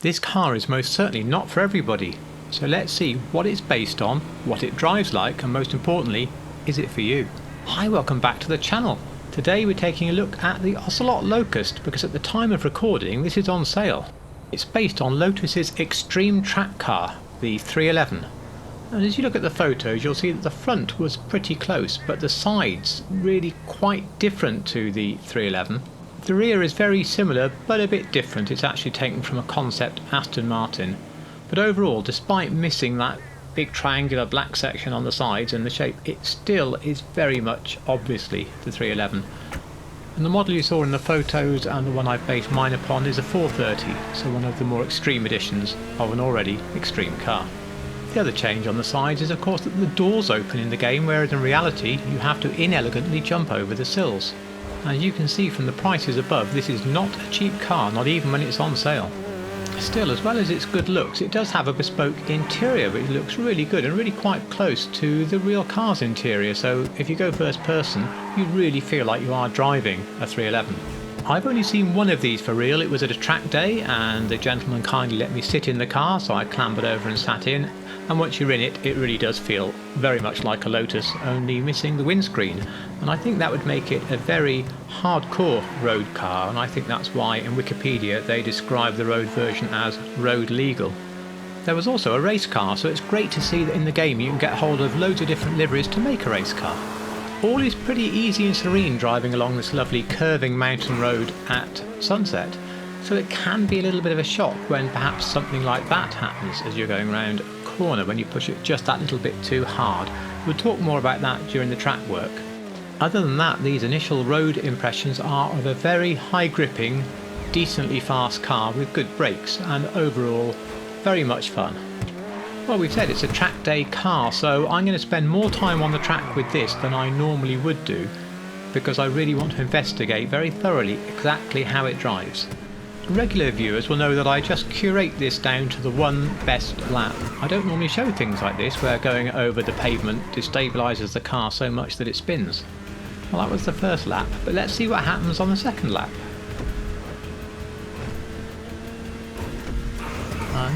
This car is most certainly not for everybody, so let's see what it's based on, what it drives like, and most importantly, is it for you? Hi, welcome back to the channel. Today we're taking a look at the Ocelot Locust because at the time of recording this is on sale. It's based on Lotus's extreme track car, the 311. And as you look at the photos you'll see that the front was pretty close, but the sides really quite different to the 311. The rear is very similar but a bit different. It's actually taken from a concept Aston Martin. But overall, despite missing that big triangular black section on the sides and the shape, it still is very much obviously the 311. And the model you saw in the photos and the one I've based mine upon is a 430, so one of the more extreme editions of an already extreme car. The other change on the sides is of course that the doors open in the game, whereas in reality you have to inelegantly jump over the sills. As you can see from the prices above, this is not a cheap car, not even when it's on sale. Still, as well as its good looks, it does have a bespoke interior which looks really good and really quite close to the real car's interior, so if you go first person you really feel like you are driving a 311. I've only seen one of these for real. It was at a track day and the gentleman kindly let me sit in the car, so I clambered over and sat in, and once you're in it, it really does feel very much like a Lotus, only missing the windscreen, and I think that would make it a very hardcore road car, and I think that's why in Wikipedia they describe the road version as road legal. There was also a race car, so it's great to see that in the game you can get hold of loads of different liveries to make a race car. All is pretty easy and serene driving along this lovely curving mountain road at sunset, so it can be a little bit of a shock when perhaps something like that happens as you're going around a corner when you push it just that little bit too hard. We'll talk more about that during the track work. Other than that, these initial road impressions are of a very high gripping, decently fast car with good brakes and overall very much fun. Well, we've said it's a track day car, so I'm going to spend more time on the track with this than I normally would do because I really want to investigate very thoroughly exactly how it drives. Regular viewers will know that I just curate this down to the one best lap. I don't normally show things like this where going over the pavement destabilises the car so much that it spins. Well, that was the first lap, but let's see what happens on the second lap.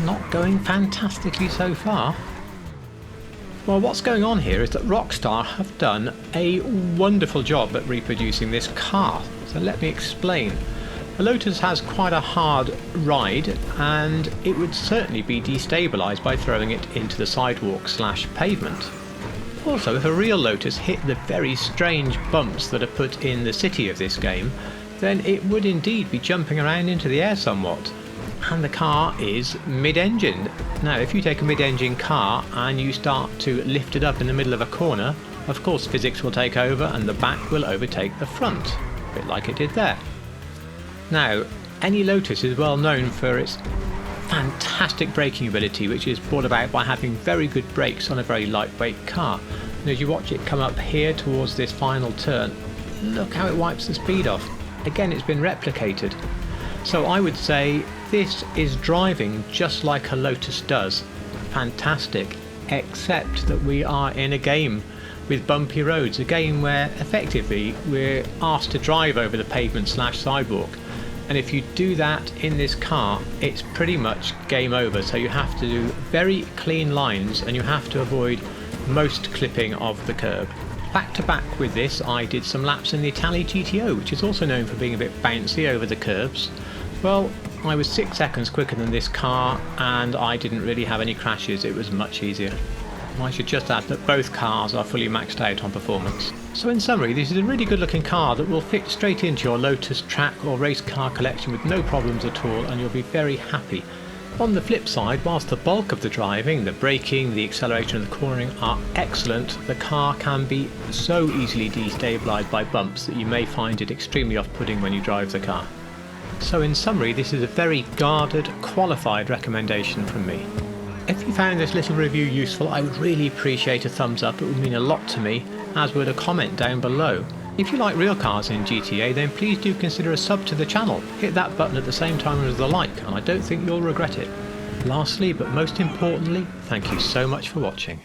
Not going fantastically so far. Well, what's going on here is that Rockstar have done a wonderful job at reproducing this car, so let me explain. The Lotus has quite a hard ride and it would certainly be destabilised by throwing it into the sidewalk / pavement. Also, if a real Lotus hit the very strange bumps that are put in the city of this game, then it would indeed be jumping around into the air somewhat. And the car is mid-engine. Now if you take a mid-engine car and you start to lift it up in the middle of a corner, of course physics will take over and the back will overtake the front, a bit like it did there. Now, any Lotus is well known for its fantastic braking ability, which is brought about by having very good brakes on a very lightweight car. And as you watch it come up here towards this final turn, look how it wipes the speed off. Again, it's been replicated. So I would say this is driving just like a Lotus does. Fantastic, except that we are in a game with bumpy roads, a game where effectively we're asked to drive over the pavement / sidewalk. And if you do that in this car, it's pretty much game over. So you have to do very clean lines and you have to avoid most clipping of the curb. Back to back with this, I did some laps in the Italy GTO, which is also known for being a bit bouncy over the curbs. Well, I was 6 seconds quicker than this car and I didn't really have any crashes. It was much easier. I should just add that both cars are fully maxed out on performance. So in summary, this is a really good looking car that will fit straight into your Lotus track or race car collection with no problems at all, and you'll be very happy. On the flip side, whilst the bulk of the driving, the braking, the acceleration and the cornering are excellent, the car can be so easily destabilised by bumps that you may find it extremely off-putting when you drive the car. So in summary, this is a very guarded, qualified recommendation from me. If you found this little review useful, I would really appreciate a thumbs up. It would mean a lot to me, as would a comment down below. If you like real cars in GTA, then please do consider a sub to the channel. Hit that button at the same time as the like, and I don't think you'll regret it. Lastly, but most importantly, thank you so much for watching.